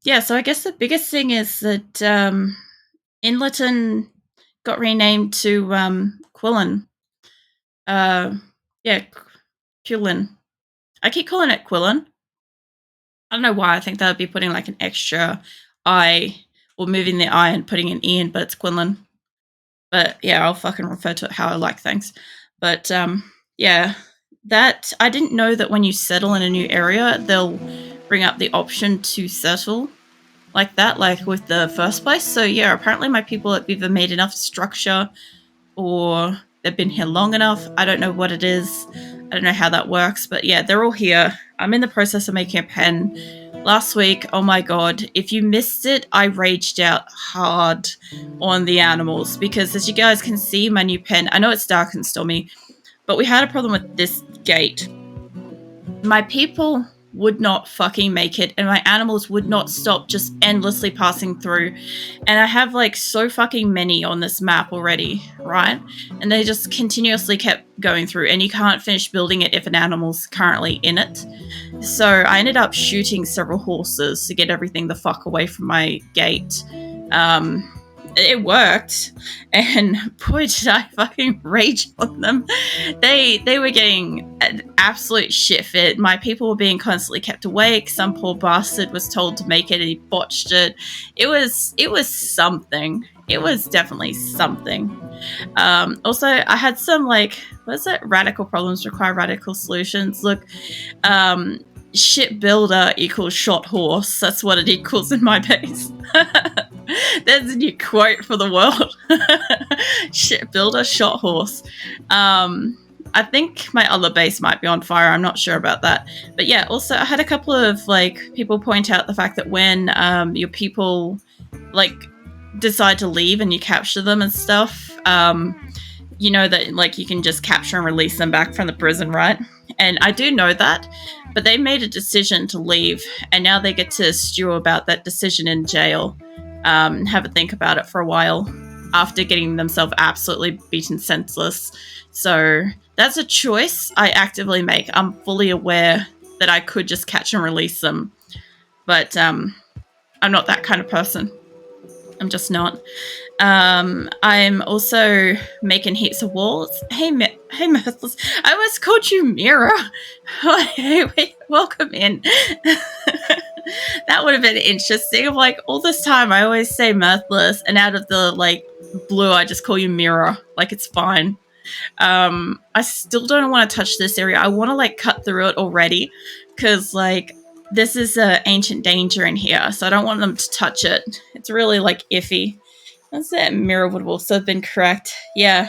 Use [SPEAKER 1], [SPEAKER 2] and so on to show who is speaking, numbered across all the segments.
[SPEAKER 1] yeah, so I guess the biggest thing is that Inleton got renamed to Qulin. Yeah, Qulin. I keep calling it Qulin. I don't know why. I think that would be putting like an extra I or moving the I and putting an E in, but it's Quinlan. But yeah, I'll fucking refer to it how I like things. But yeah, that I didn't know that when you settle in a new area, they'll bring up the option to settle like that, like with the first place. So yeah, apparently my people have either made enough structure or they've been here long enough. I don't know what it is. I don't know how that works, but yeah, they're all here. I'm in the process of making a pen. Last week, oh my god, if you missed it, I raged out hard on the animals because as you guys can see, my new pen, I know it's dark and stormy, but we had a problem with this gate. My people would not fucking make it and my animals would not stop just endlessly passing through, and I have like so fucking many on this map already, right? And they just continuously kept going through and you can't finish building it if an animal's currently in it. So I ended up shooting several horses to get everything the fuck away from my gate. It worked, and boy did I fucking rage on them. They were getting an absolute shit fit. My people were being constantly kept awake. Some poor bastard was told to make it and he botched it. It was something. It was definitely something. Also, I had some like, what is it? Radical problems require radical solutions. Look, shit builder equals shot horse. That's what it equals in my base. There's a new quote for the world. Shit builder, shot horse. I think my other base might be on fire. I'm not sure about that. But yeah, also I had a couple of like people point out the fact that when your people like decide to leave and you capture them and stuff, you know that like you can just capture and release them back from the prison, right? And I do know that, but they made a decision to leave and now they get to stew about that decision in jail. Have a think about it for a while after getting themselves absolutely beaten senseless. So that's a choice I actively make. I'm fully aware that I could just catch and release them, but I'm not that kind of person. I'm just not. I'm also making heaps of walls. Hey, Mirthless. I almost called you Mira. Hey, welcome in. That would have been interesting. I'm like, all this time I always say Mirthless, and out of the like blue, I just call you Mira. Like it's fine. I still don't want to touch this area. I want to like cut through it already, because like this is an ancient danger in here, so I don't want them to touch it. It's really like iffy. That's it. Mira would also have been correct. Yeah.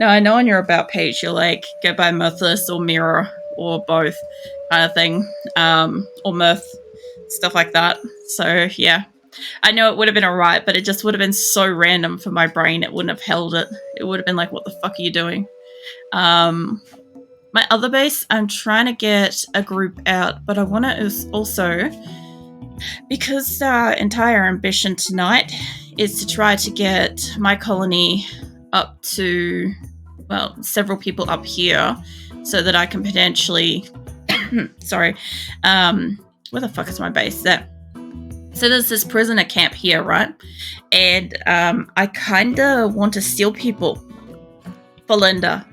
[SPEAKER 1] No, I know on your about page you're like go by Mirthless or Mira or both kind of thing, or Mirth, stuff like that. So yeah, I know it would have been alright, but it just would have been so random for my brain. It wouldn't have held it. It would have been like, what the fuck are you doing? My other base, I'm trying to get a group out, but I want to also, because our entire ambition tonight is to try to get my colony up to, well, several people up here so that I can potentially, sorry, where the fuck is my base? There. So there's this prisoner camp here, right? And I kind of want to steal people for Linda,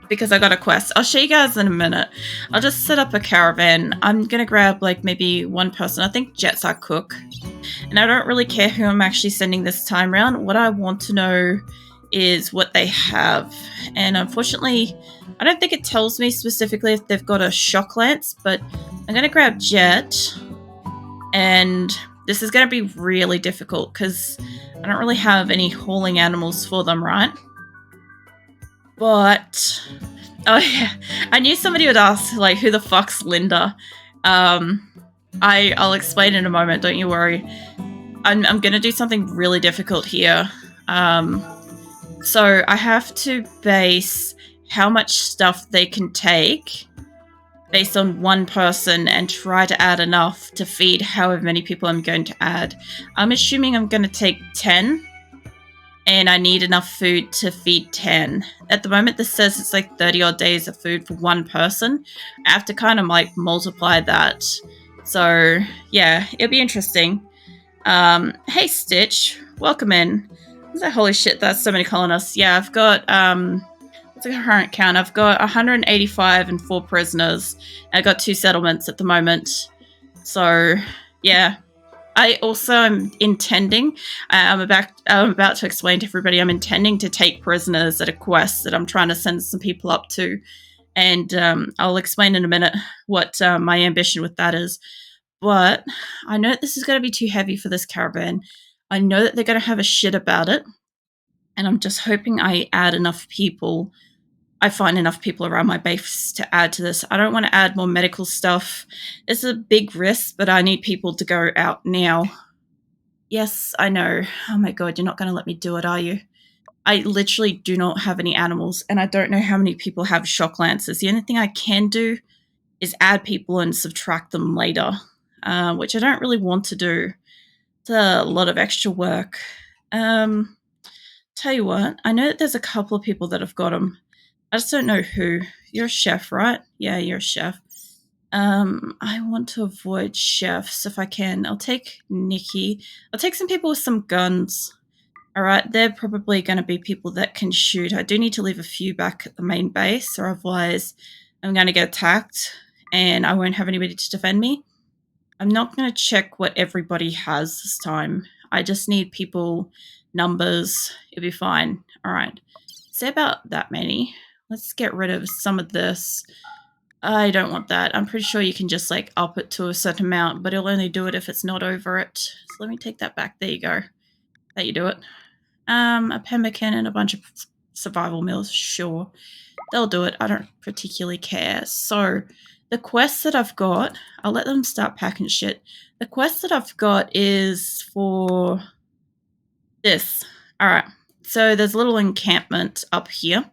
[SPEAKER 1] because I got a quest. I'll show you guys in a minute. I'll just set up a caravan. I'm going to grab like maybe one person. I think Jet's our cook. And I don't really care who I'm actually sending this time around. What I want to know is what they have. And unfortunately, I don't think it tells me specifically if they've got a shock lance, but I'm going to grab Jet. And this is going to be really difficult because I don't really have any hauling animals for them, right? But, oh yeah, I knew somebody would ask, like, who the fuck's Linda? I'll explain in a moment, don't you worry. I'm going to do something really difficult here. So I have to base how much stuff they can take based on one person and try to add enough to feed however many people I'm going to add. I'm assuming I'm going to take 10. And I need enough food to feed 10. At the moment, this says it's like 30 odd days of food for one person. I have to kind of like multiply that. So yeah, it'll be interesting. Hey Stitch, welcome in. Holy shit, that's so many colonists. Yeah, I've got what's the current count? I've got 185 and 4 prisoners. I got 2 settlements at the moment. So yeah. I also am intending, I'm about to explain to everybody, I'm intending to take prisoners at a quest that I'm trying to send some people up to. And I'll explain in a minute what my ambition with that is. But I know this is going to be too heavy for this caravan. I know that they're going to have a shit about it. And I'm just hoping I add enough people. I find enough people around my base to add to this. I don't want to add more medical stuff. It's a big risk, but I need people to go out now. Yes, I know. Oh my god, you're not going to let me do it, are you? I literally do not have any animals, and I don't know how many people have shock lances. The only thing I can do is add people and subtract them later, which I don't really want to do. It's a lot of extra work. Tell you what, I know that there's a couple of people that have got them. I just don't know who. You're a chef, right? Yeah, you're a chef. I want to avoid chefs if I can. I'll take Nikki. I'll take some people with some guns. Alright, they're probably going to be people that can shoot. I do need to leave a few back at the main base, or otherwise I'm going to get attacked and I won't have anybody to defend me. I'm not going to check what everybody has this time. I just need people, numbers. It'll be fine. Alright, say about that many. Let's get rid of some of this. I don't want that. I'm pretty sure you can just like up it to a certain amount, but it'll only do it if it's not over it. So let me take that back. There you go. That you do it. A pemmican and a bunch of survival meals. Sure. They'll do it. I don't particularly care. So the quest that I've got, I'll let them start packing shit. The quest that I've got is for this. Alright. So there's a little encampment up here.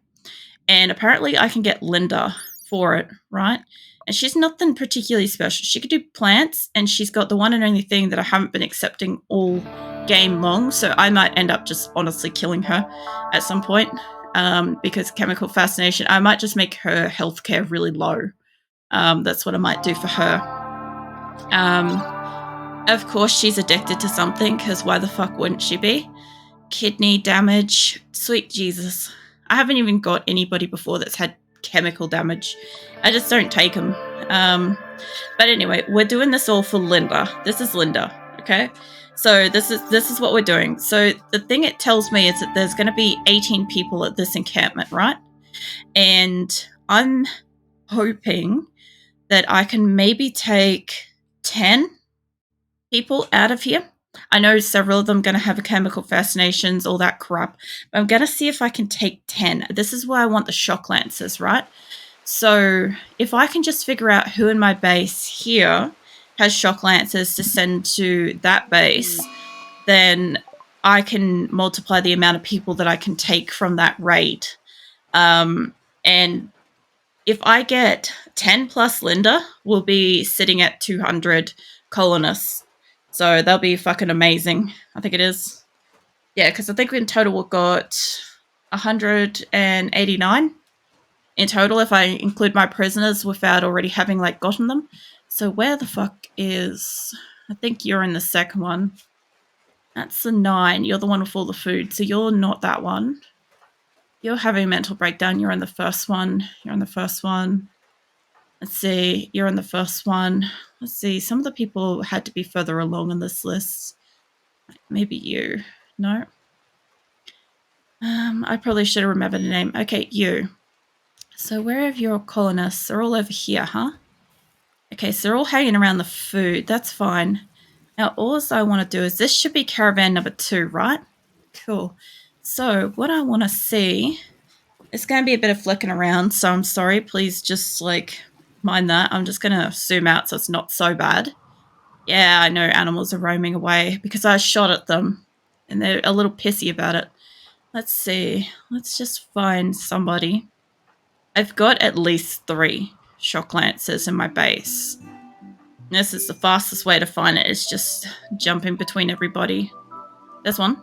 [SPEAKER 1] And apparently I can get Linda for it, right? And she's nothing particularly special. She could do plants, and she's got the one and only thing that I haven't been accepting all game long, so I might end up just honestly killing her at some point because chemical fascination. I might just make her healthcare really low. That's what I might do for her. Of course, she's addicted to something, because why the fuck wouldn't she be? Kidney damage. Sweet Jesus. I haven't even got anybody before that's had chemical damage. I just don't take them. But anyway, we're doing this all for Linda. This is Linda, okay? So this is what we're doing. So the thing it tells me is that there's going to be 18 people at this encampment, right? And I'm hoping that I can maybe take 10 people out of here. I know several of them are going to have chemical fascinations, all that crap. But I'm going to see if I can take 10. This is why I want the shock lancers, right? So if I can just figure out who in my base here has shock lancers to send to that base, then I can multiply the amount of people that I can take from that raid. And if I get 10 plus Linda, we'll be sitting at 200 colonists. So that'll be fucking amazing. I think it is. Yeah, because I think in total we've got 189 in total if I include my prisoners without already having like gotten them. So where the fuck is... I think you're in the second one. That's the 9. You're the one with all the food. So you're not that one. You're having a mental breakdown. You're in the first one. You're in the first one. Let's see. You're in the first one. Let's see. Some of the people had to be further along on this list. Maybe you. No. I probably should have remembered the name. Okay, you. So where have your colonists? They're all over here, huh? Okay, so they're all hanging around the food. That's fine. Now, all I want to do is... This should be caravan number 2, right? Cool. So what I want to see... It's going to be a bit of flicking around, so I'm sorry. Please just, like, mind that. I'm just going to zoom out so it's not so bad. Yeah, I know animals are roaming away because I shot at them, and they're a little pissy about it. Let's see. Let's just find somebody. I've got at least 3 shock lancers in my base. This is the fastest way to find it. It's just jumping between everybody. There's one.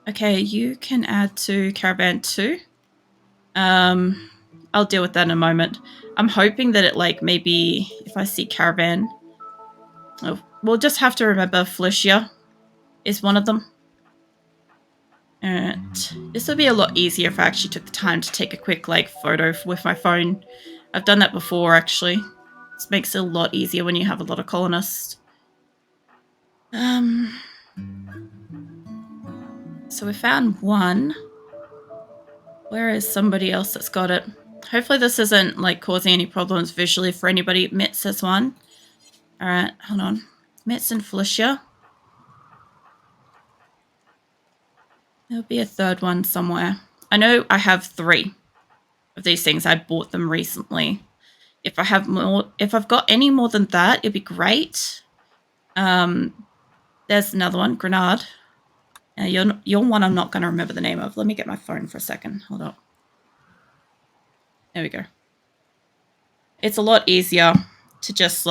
[SPEAKER 1] Okay, you can add to caravan 2. I'll deal with that in a moment. I'm hoping that it, like, maybe if I see caravan... Oh, we'll just have to remember Felicia. is one of them. Alright. This would be a lot easier if I actually took the time to take a quick photo with my phone. I've done that before actually. This makes it a lot easier when you have a lot of colonists. So we found one. Where is somebody else that's got it? Hopefully this isn't causing any problems visually for anybody. Mitz has one. Alright, hold on. Mitz and Felicia. There'll be a third one somewhere. I know I have 3 of these things. I bought them recently. If I have more, if I've got any more than that, it'd be great. There's another one, Grenade. You're one I'm not going to remember the name of. Let me get my phone for a second. Hold on. There we go. It's a lot easier to just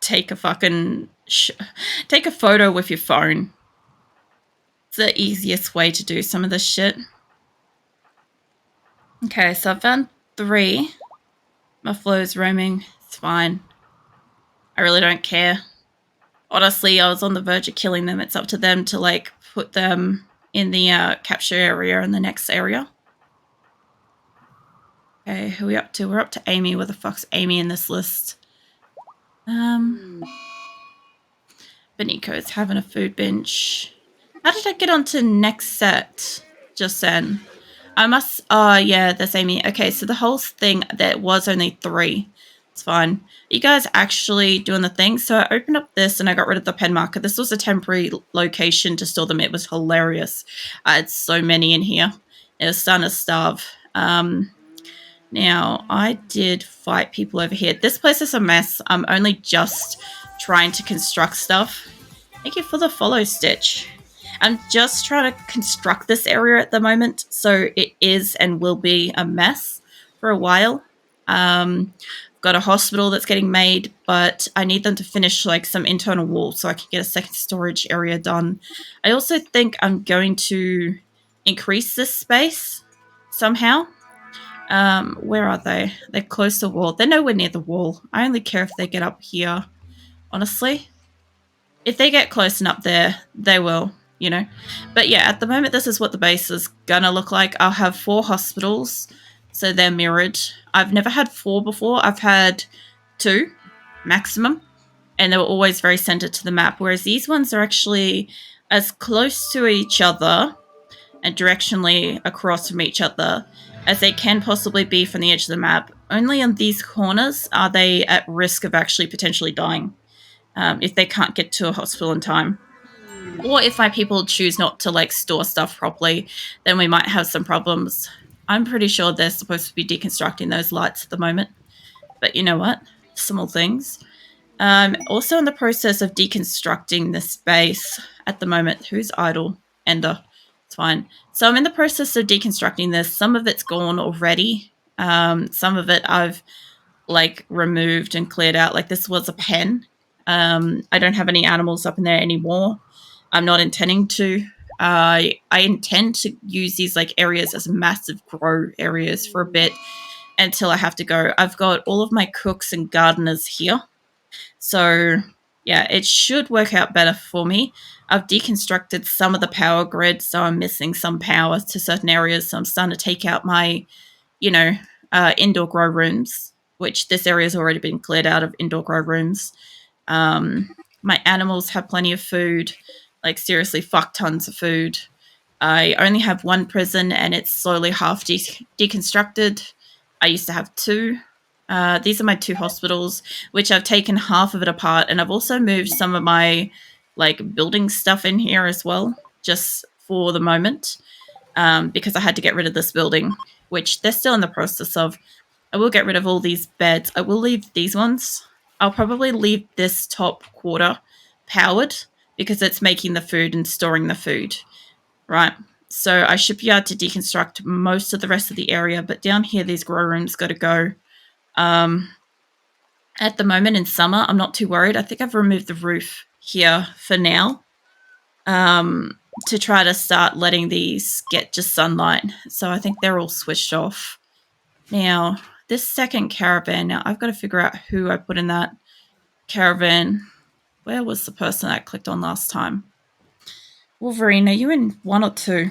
[SPEAKER 1] take a fucking take a photo with your phone. It's the easiest way to do some of this shit. Okay, so I found 3. Muffalo's roaming. It's fine. I really don't care. Honestly, I was on the verge of killing them. It's up to them to put them in the capture area in the next area. Okay, who are we up to? We're up to Amy. Where the fuck's Amy in this list? Benico's having a food binge. How did I get onto next set just then? I must... Oh, yeah, there's Amy. Okay, so the whole thing, there was only 3. It's fine. Are you guys actually doing the thing? So I opened up this and I got rid of the pen marker. This was a temporary location to store them. It was hilarious. I had so many in here. It was starting to starve. Now, I did fight people over here. This place is a mess. I'm only just trying to construct stuff. Thank you for the follow, Stitch. I'm just trying to construct this area at the moment, so it is and will be a mess for a while. Got a hospital that's getting made, but I need them to finish some internal walls so I can get a second storage area done. I also think I'm going to increase this space somehow. Where are they? They're close to the wall. They're nowhere near the wall. I only care if they get up here, honestly. If they get close enough there, they will, you know. But yeah, at the moment, this is what the base is gonna look like. I'll have 4 hospitals, so they're mirrored. I've never had 4 before. I've had 2 maximum, and they were always very centered to the map, whereas these ones are actually as close to each other and directionally across from each other as they can possibly be from the edge of the map. Only on these corners are they at risk of actually potentially dying if they can't get to a hospital in time. Or if my people choose not to store stuff properly, then we might have some problems. I'm pretty sure they're supposed to be deconstructing those lights at the moment. But you know what? Small things. Also in the process of deconstructing this base at the moment. Who's idle? Ender. It's fine. So I'm in the process of deconstructing this. Some of it's gone already. Some of it I've removed and cleared out. This was a pen. I don't have any animals up in there anymore. I'm not intending to. I intend to use these areas as massive grow areas for a bit until I have to go. I've got all of my cooks and gardeners here. So yeah, it should work out better for me. I've deconstructed some of the power grid, so I'm missing some power to certain areas. So I'm starting to take out my, indoor grow rooms, which this area has already been cleared out of indoor grow rooms. My animals have plenty of food, seriously, fuck tons of food. I only have 1 prison and it's slowly half deconstructed. I used to have 2. These are my 2 hospitals, which I've taken half of it apart, and I've also moved some of my building stuff in here as well, just for the moment, because I had to get rid of this building, which they're still in the process of. I will get rid of all these beds. I will leave these ones. I'll probably leave this top quarter powered because it's making the food and storing the food, right? So I should be able to deconstruct most of the rest of the area, but down here, these grow rooms got to go. At the moment in summer, I'm not too worried. I think I've removed the roof here for now to try to start letting these get just sunlight. So I think they're all switched off. Now, this second caravan, now I've got to figure out who I put in that caravan. Where was the person I clicked on last time? Wolverine, are you in 1 or 2?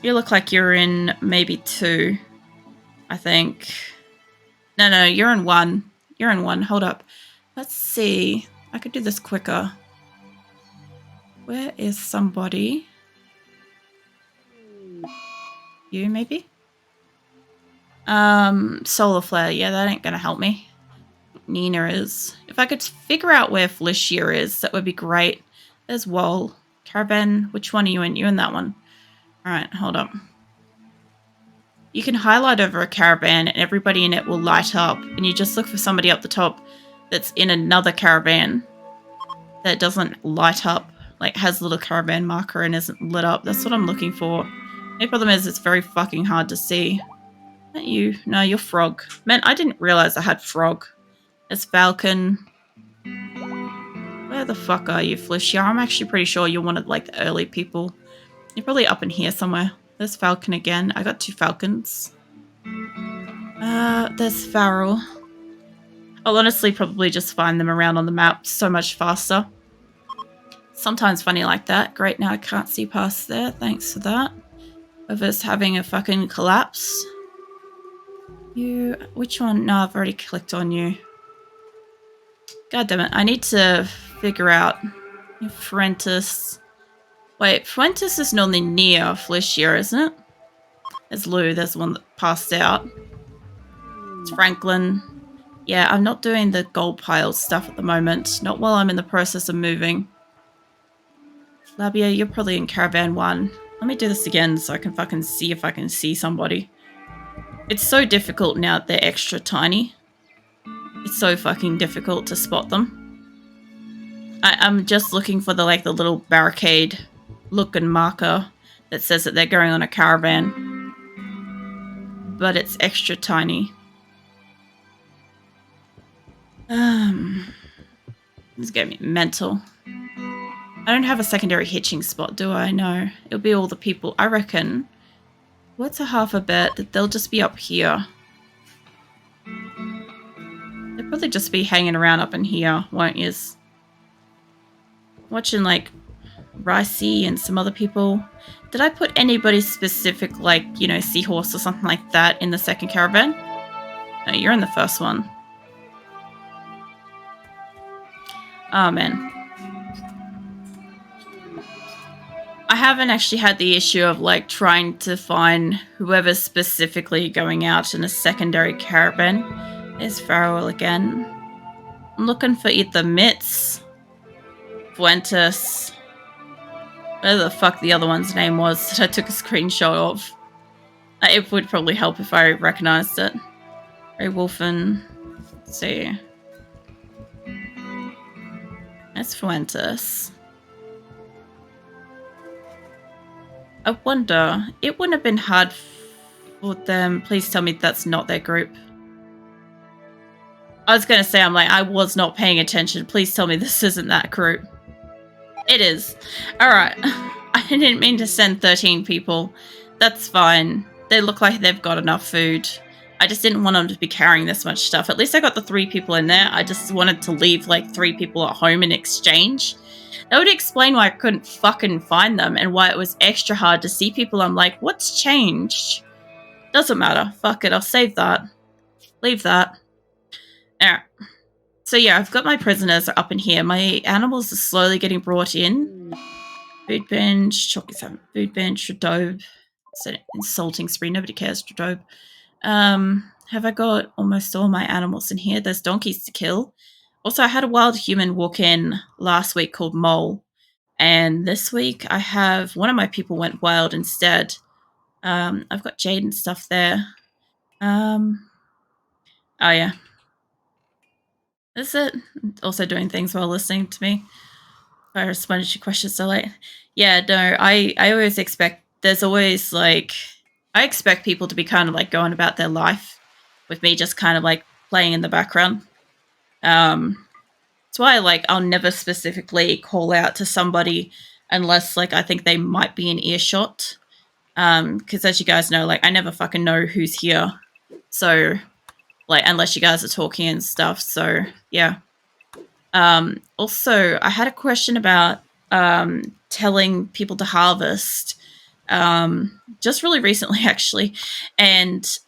[SPEAKER 1] You look like you're in maybe 2, I think. No, you're in 1. You're in 1. Hold up. Let's see. I could do this quicker. Where is somebody? You, maybe? Solar Flare. Yeah, that ain't gonna help me. Nina is. If I could figure out where Felicia is, that would be great. There's Wall. Caravan. Which one are you in? You're in that one. Alright, hold up. You can highlight over a caravan and everybody in it will light up, and you just look for somebody up the top that's in another caravan that doesn't light up, like has a little caravan marker and isn't lit up. That's what I'm looking for. The problem is it's very fucking hard to see. Not you. No, you're Frog. Man, I didn't realize I had Frog. It's Falcon. Where the fuck are you, Felicia? I'm actually pretty sure you're one of like the early people. You're probably up in here somewhere. There's Falcon again. I got 2 Falcons. There's Farrell. I'll honestly probably just find them around on the map so much faster. Sometimes funny like that. Great, now I can't see past there. Thanks for that. Of us having a fucking collapse. You, which one? No, I've already clicked on you. God damn it. I need to figure out Fuentes. Wait, Fuentes is normally near Felicia, isn't it? There's Lou. There's the one that passed out. It's Franklin. Yeah, I'm not doing the gold pile stuff at the moment. Not while I'm in the process of moving. Labia, you're probably in Caravan 1. Let me do this again so I can fucking see if I can see somebody. It's so difficult now that they're extra tiny. It's so fucking difficult to spot them. I'm just looking for the little barricade looking marker that says that they're going on a caravan. But it's extra tiny. This gave me mental. I don't have a secondary hitching spot, do I? No. It'll be all the people. I reckon. What's a half a bet that they'll just be up here? They'll probably just be hanging around up in here, won't yous? Watching like Ricey and some other people. Did I put anybody specific, like, you know, Seahorse or something like that in the second caravan? No, you're in the first one. Oh, man. I haven't actually had the issue of, like, trying to find whoever's specifically going out in a secondary caravan. There's Farrell again. I'm looking for either Mitz, Fuentes, whatever the fuck the other one's name was that I took a screenshot of. It would probably help if I recognized it. Ray Wolfen. Let's see. That's Fuentes. I wonder, it wouldn't have been hard for them. Please tell me that's not their group. I was going to say, I'm like, I was not paying attention. Please tell me this isn't that group. It is. Alright. I didn't mean to send 13 people. That's fine. They look like they've got enough food. I just didn't want them to be carrying this much stuff. At least I got the 3 people in there. I just wanted to leave like 3 people at home in exchange. That would explain why I couldn't fucking find them and why it was extra hard to see people. I'm like, what's changed? Doesn't matter. Fuck it. I'll save that. Leave that. Alright. So yeah, I've got my prisoners up in here. My animals are slowly getting brought in. Food bench. Chalky's having food bench. Radobe. It's an insulting spree. Nobody cares. Radobe. Have I got almost all my animals in here? There's donkeys to kill. Also, I had a wild human walk in last week called Mole. And this week, I have one of my people went wild instead. I've got Jade and stuff there. Oh, yeah. That's it. Also doing things while listening to me. I responded to your questions so late. Yeah, no, I always expect, there's always like, I expect people to be kind of like going about their life with me just kind of like playing in the background. That's why like I'll never specifically call out to somebody unless like I think they might be in earshot. Because as you guys know, like I never fucking know who's here. So like unless you guys are talking and stuff. So yeah. Also I had a question about telling people to harvest just really recently, actually. And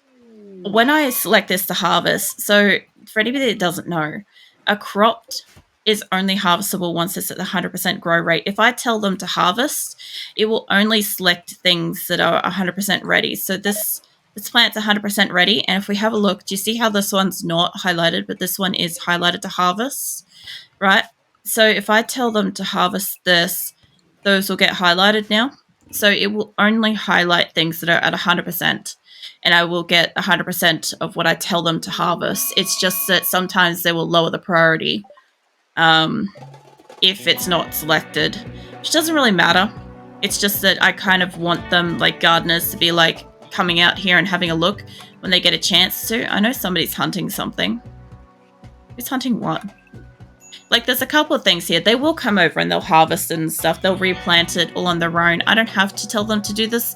[SPEAKER 1] when I select this to harvest, so for anybody that doesn't know, a crop is only harvestable once it's at the 100% grow rate. If I tell them to harvest, it will only select things that are 100% ready. So this plant's 100% ready, and if we have a look, do you see how this one's not highlighted, but this one is highlighted to harvest, right? So if I tell them to harvest this, those will get highlighted now. So it will only highlight things that are at 100%, and I will get 100% of what I tell them to harvest. It's just that sometimes they will lower the priority if it's not selected, which doesn't really matter. It's just that I kind of want them, like gardeners, to be like coming out here and having a look when they get a chance to. I know somebody's hunting something. Who's hunting what? Like, there's a couple of things here. They will come over and they'll harvest and stuff. They'll replant it all on their own. I don't have to tell them to do this.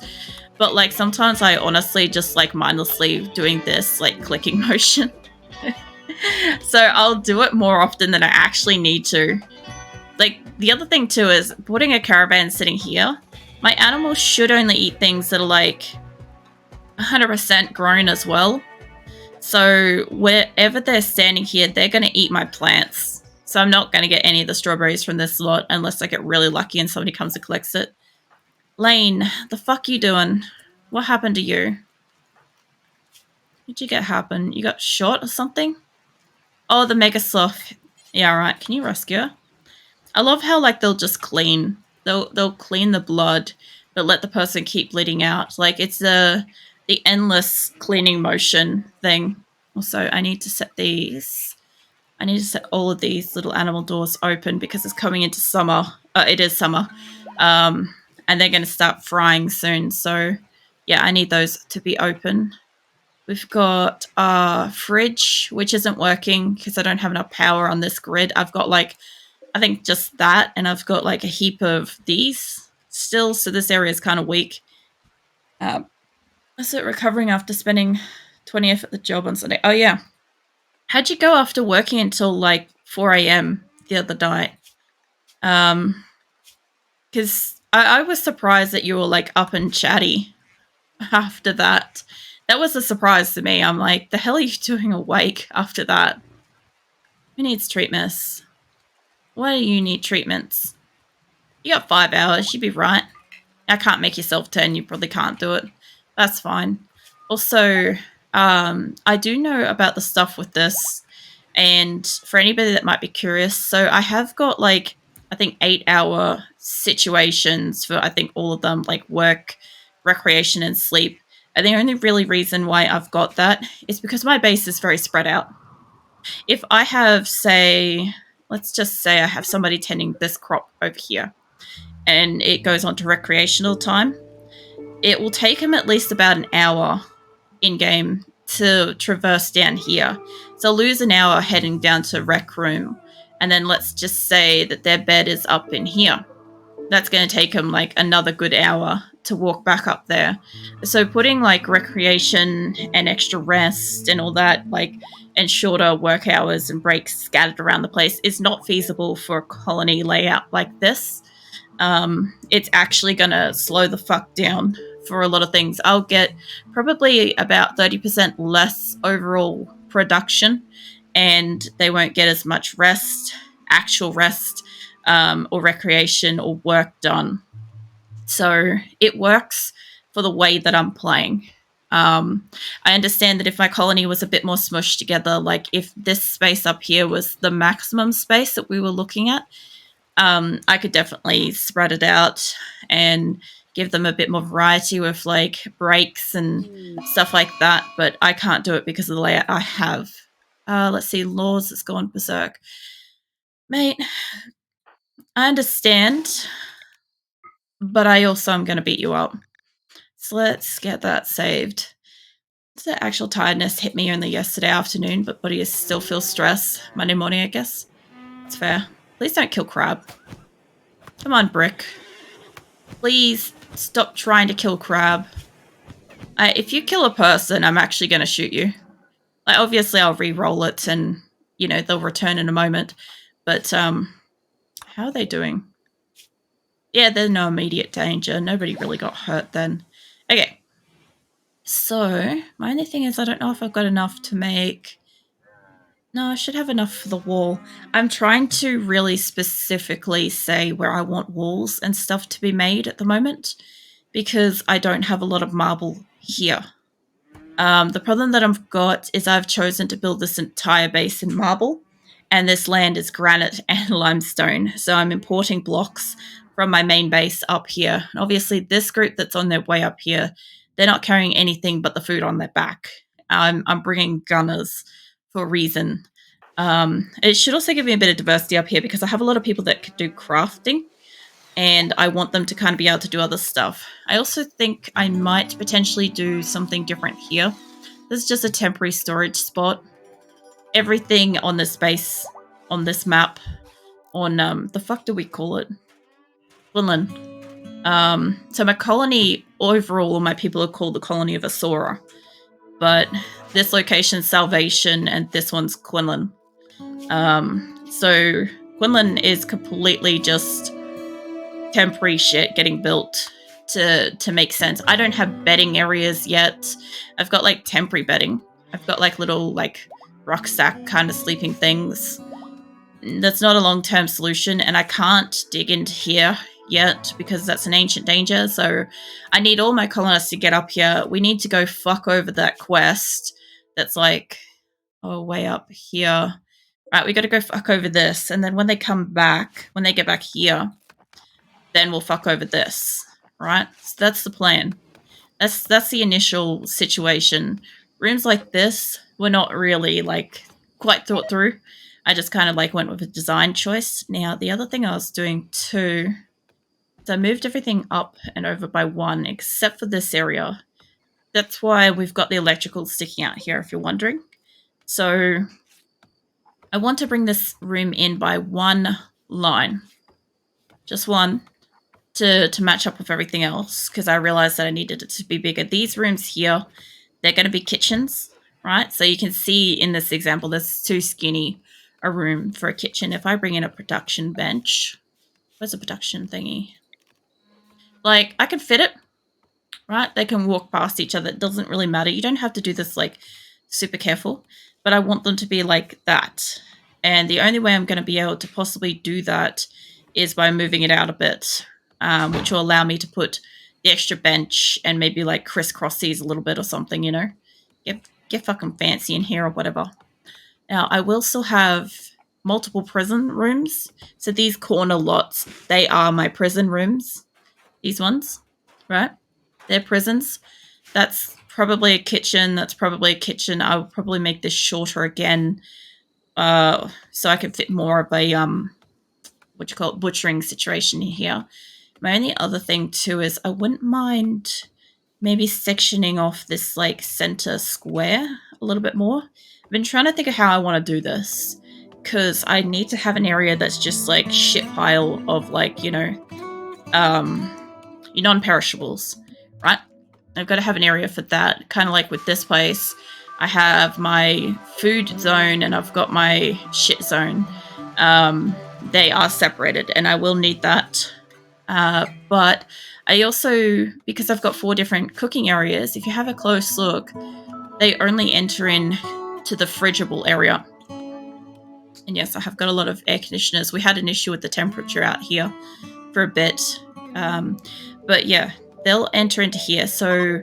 [SPEAKER 1] But, like, sometimes I honestly just, like, mindlessly doing this, like, clicking motion. So I'll do it more often than I actually need to. Like, the other thing, too, is putting a caravan sitting here. My animals should only eat things that are, like, 100% grown as well. So wherever they're standing here, they're going to eat my plants. So I'm not going to get any of the strawberries from this lot unless I get really lucky and somebody comes and collects it. Lane, the fuck you doing? What happened to you? What did you get happen? You got shot or something? Oh, the mega sloth. Yeah, right. Can you rescue her? I love how, like, they'll just clean. They'll clean the blood, but let the person keep bleeding out. Like, it's the endless cleaning motion thing. Also, I need to set these. I need to set all of these little animal doors open because it's coming into summer. It is summer. And they're going to start frying soon. So, yeah, I need those to be open. We've got a fridge, which isn't working because I don't have enough power on this grid. I've got, like, I think just that, and I've got, like, a heap of these still. So this area is kind of weak. Is it recovering after spending 20th at the job on Sunday? Oh, yeah. How'd you go after working until, like, 4 a.m. the other night? Because I was surprised that you were, like, up and chatty after that. That was a surprise to me. I'm like, the hell are you doing awake after that? Who needs treatments? Why do you need treatments? You got 5 hours. You'd be right. I can't make yourself 10. You probably can't do it. That's fine. Also, I do know about the stuff with this, and for anybody that might be curious, so I have got, like, I think 8-hour situations for, I think, all of them, like work, recreation, and sleep. And the only really reason why I've got that is because my base is very spread out. If I have, say, let's just say I have somebody tending this crop over here, and it goes on to recreational time, it will take them at least about an hour in-game to traverse down here. So I'll lose an hour heading down to rec room, and then let's just say that their bed is up in here. That's going to take them, like, another good hour to walk back up there. So putting, like, recreation and extra rest and all that, like, and shorter work hours and breaks scattered around the place is not feasible for a colony layout like this. It's actually going to slow the fuck down for a lot of things. I'll get probably about 30% less overall production, and they won't get as much rest, actual rest, or recreation or work done. So it works for the way that I'm playing. I understand that if my colony was a bit more smushed together, like if this space up here was the maximum space that we were looking at, I could definitely spread it out and give them a bit more variety with, like, breaks and stuff like that, but I can't do it because of the layout I have. Let's see, laws has gone berserk. Mate, I understand, but I also am going to beat you up. So let's get that saved. The actual tiredness hit me only yesterday afternoon, but body still feels stress. Monday morning, I guess. It's fair. Please don't kill Crab. Come on, Brick. Please stop trying to kill Crab. If you kill a person, I'm actually going to shoot you. Like, obviously, I'll re-roll it and, you know, they'll return in a moment. But, how are they doing? Yeah, there's no immediate danger. Nobody really got hurt then. Okay. So, my only thing is I don't know if I've got enough to make... No, I should have enough for the wall. I'm trying to really specifically say where I want walls and stuff to be made at the moment, because I don't have a lot of marble here. The problem that I've got is I've chosen to build this entire base in marble, and this land is granite and limestone. So I'm importing blocks from my main base up here. And obviously, this group that's on their way up here, they're not carrying anything but the food on their back. I'm bringing gunners for a reason. It should also give me a bit of diversity up here because I have a lot of people that could do crafting, and I want them to kind of be able to do other stuff. I also think I might potentially do something different here. This is just a temporary storage spot. Everything on this base, on this map, on, the fuck do we call it? Qulin. So my colony, overall, my people are called the colony of Asora. But this location's Salvation, and this one's Qulin. So Qulin is completely just temporary shit getting built to make sense. I don't have bedding areas yet. I've got like temporary bedding. I've got like little like rucksack kind of sleeping things. That's not a long-term solution, and I can't dig into here yet because that's an ancient danger. So I need all my colonists to get up here. We need to go fuck over that quest that's like, oh, way up here. Right, we got to go fuck over this, and then when they come back, when they get back here, then we'll fuck over this, right? So that's the plan. That's the initial situation. Rooms like this were not really like quite thought through. I just kind of like went with a design choice. Now, the other thing I was doing too, so I moved everything up and over by one, except for this area. That's why we've got the electrical sticking out here, if you're wondering. So I want to bring this room in by one line. Just one. To match up with everything else, because I realized that I needed it to be bigger. These rooms here, they're going to be kitchens, right? So you can see in this example, there's too skinny a room for a kitchen. If I bring in a production bench, where's a production thingy? Like, I can fit it, right? They can walk past each other. It doesn't really matter. You don't have to do this, like, super careful, but I want them to be like that. And the only way I'm going to be able to possibly do that is by moving it out a bit, which will allow me to put the extra bench and maybe like crisscross these a little bit or something, you know? Get fucking fancy in here or whatever. Now, I will still have multiple prison rooms. So these corner lots, they are my prison rooms. These ones, right? They're prisons. That's probably a kitchen. That's probably a kitchen. I'll probably make this shorter again, so I can fit more of a, what you call it, butchering situation in here. My only other thing too is I wouldn't mind maybe sectioning off this like center square a little bit more. I've been trying to think of how I want to do this, because I need to have an area that's just like shit pile of like, you know, your non-perishables, right? I've got to have an area for that, kind of like with this place. I have my food zone and I've got my shit zone. They are separated, and I will need that. But I also, because I've got 4 different cooking areas, if you have a close look, they only enter in to the fridgeable area. And yes, I have got a lot of air conditioners. We had an issue with the temperature out here for a bit. But yeah, they'll enter into here. So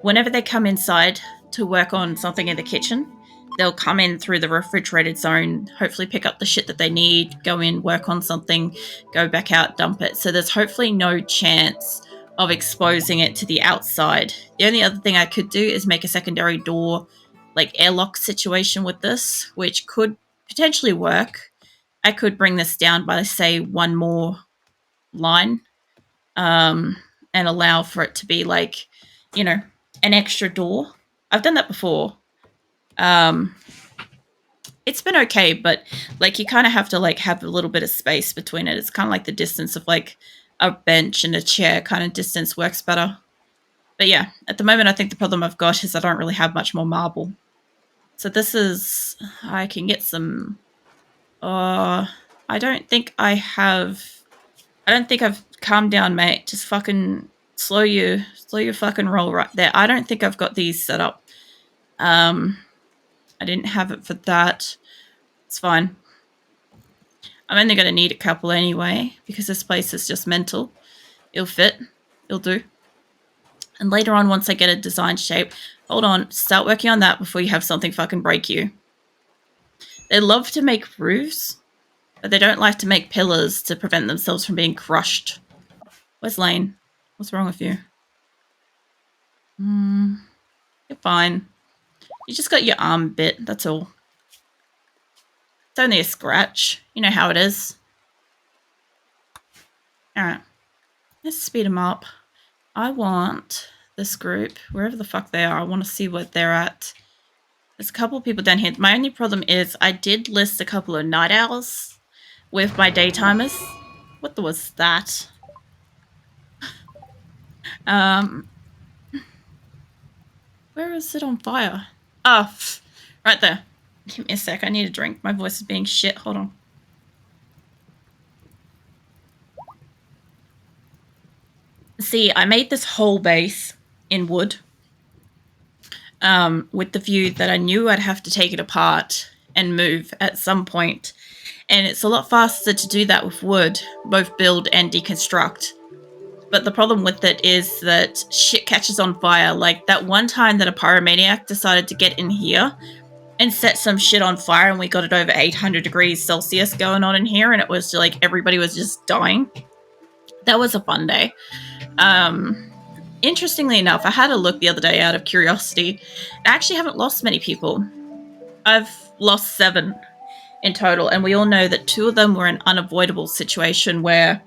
[SPEAKER 1] whenever they come inside to work on something in the kitchen, they'll come in through the refrigerated zone, hopefully pick up the shit that they need, go in, work on something, go back out, dump it. So there's hopefully no chance of exposing it to the outside. The only other thing I could do is make a secondary door, like airlock situation with this, which could potentially work. I could bring this down by, say, one more line, and allow for it to be like, you know, an extra door. I've done that before. It's been okay, but like you kind of have to like have a little bit of space between it. It's kind of like the distance of like a bench and a chair kind of distance works better. But yeah, at the moment I think the problem I've got is I don't really have much more marble. So this is, I can get some, I don't think I've calm down, mate. Just fucking slow your fucking roll right there. I don't think I've got these set up. I didn't have it for that. It's fine. I'm only going to need a couple anyway, because this place is just mental. It'll fit. It'll do. And later on, once I get a design shape, hold on, start working on that before you have something fucking break you. They love to make roofs, but they don't like to make pillars to prevent themselves from being crushed. Where's Lane? What's wrong with you? You're fine. You just got your arm bit, that's all. It's only a scratch. You know how it is. Alright. Let's speed them up. I want this group, wherever the fuck they are, I want to see what they're at. There's a couple of people down here. My only problem is I did list a couple of night owls with my daytimers. What was that? Where is it on fire? Oh, right there. Give me a sec. I need a drink. My voice is being shit. Hold on. See, I made this whole base in wood with the view that I knew I'd have to take it apart and move at some point. And it's a lot faster to do that with wood, both build and deconstruct. But the problem with it is that shit catches on fire. Like that one time that a pyromaniac decided to get in here and set some shit on fire, and we got it over 800 degrees Celsius going on in here, and it was like everybody was just dying. That was a fun day. Interestingly enough, I had a look the other day out of curiosity. I actually haven't lost many people. I've lost 7 in total, and we all know that 2 of them were an unavoidable situation where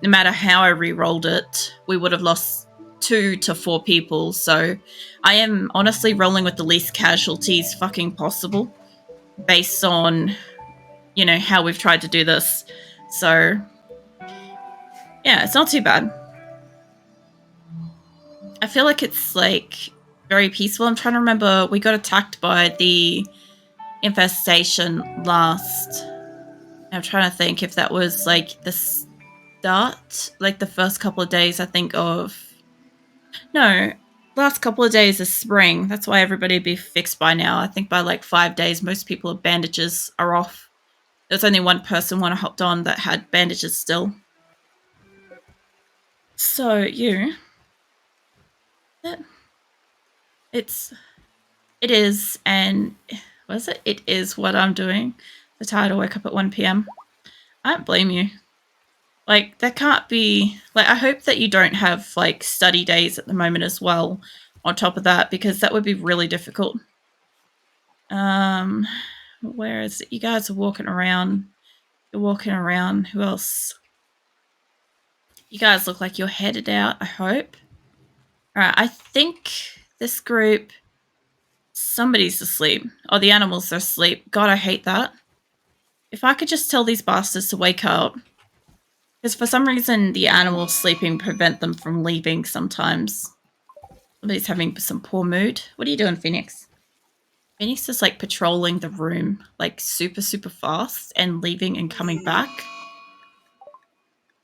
[SPEAKER 1] no matter how I re-rolled it, we would have lost 2 to 4 people. So I am honestly rolling with the least casualties fucking possible based on, you know, how we've tried to do this. So yeah, it's not too bad. I feel like it's like very peaceful. I'm trying to remember, we got attacked by the infestation last. I'm trying to think if that was like the start, like the first couple of days, I think of. No, last couple of days of spring. That's why everybody would be fixed by now. I think by like 5 days, most people with bandages are off. There's only one person when I hopped on that had bandages still. So you. It is, and what is it? It is what I'm doing. So tired to wake up at 1 p.m. I don't blame you. Like, that can't be... Like, I hope that you don't have, like, study days at the moment as well on top of that, because that would be really difficult. Where is it? You guys are walking around. You're walking around. Who else? You guys look like you're headed out, I hope. Alright, I think this group... Somebody's asleep. Oh, the animals are asleep. God, I hate that. If I could just tell these bastards to wake up. Because for some reason, the animals sleeping prevent them from leaving sometimes. Somebody's having some poor mood. What are you doing, Phoenix? Phoenix is like patrolling the room like super, super fast and leaving and coming back.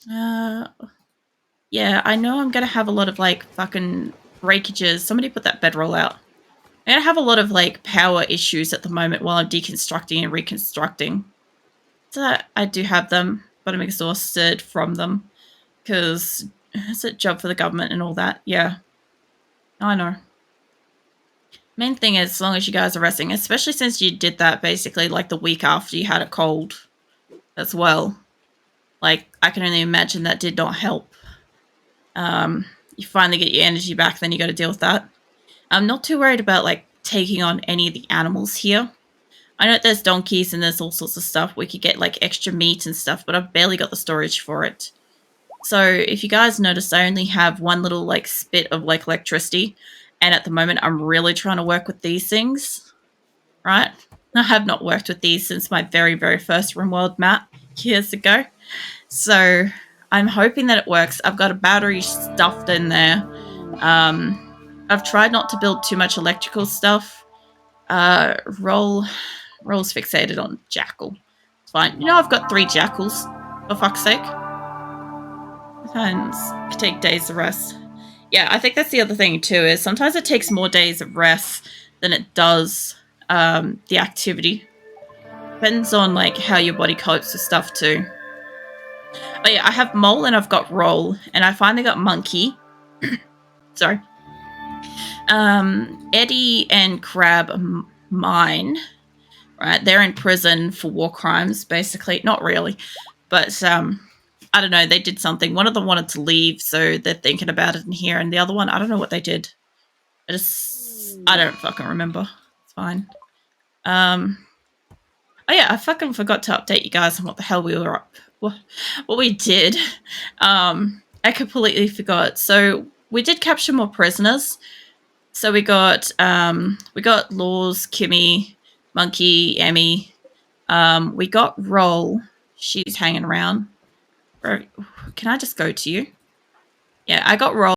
[SPEAKER 1] Yeah, I know I'm going to have a lot of like fucking breakages. Somebody put that bedroll out. I'm going to have a lot of like power issues at the moment while I'm deconstructing and reconstructing. So I do have them, but I'm exhausted from them because it's a job for the government and all that. Yeah, I know. Main thing is, as long as you guys are resting, especially since you did that basically like the week after you had a cold as well. Like, I can only imagine that did not help. You finally get your energy back, then you got to deal with that. I'm not too worried about, like, taking on any of the animals here. I know there's donkeys and there's all sorts of stuff. We could get, like, extra meat and stuff, but I've barely got the storage for it. So, if you guys notice, I only have one little, like, spit of, like, electricity. And at the moment, I'm really trying to work with these things. Right? I have not worked with these since my very, very first RimWorld map years ago. So, I'm hoping that it works. I've got a battery stuffed in there. I've tried not to build too much electrical stuff. Roll's fixated on jackal. It's fine. You know, I've got 3 jackals, for fuck's sake. Sometimes it can take days of rest. Yeah, I think that's the other thing too, is sometimes it takes more days of rest than it does the activity. Depends on like how your body copes with stuff too. But yeah, I have mole and I've got roll, and I finally got monkey. Sorry. Eddie and Crab mine. Right, they're in prison for war crimes, basically. Not really, but I don't know. They did something. One of them wanted to leave, so they're thinking about it in here, and the other one, I don't know what they did. I don't fucking remember. It's fine. Oh yeah, I fucking forgot to update you guys on what the hell we were up, what we did. I completely forgot. So we did capture more prisoners. So we got Laws, Kimmy, Monkey, Emmy. We got Roll. She's hanging around. Can I just go to you? Yeah, I got Roll.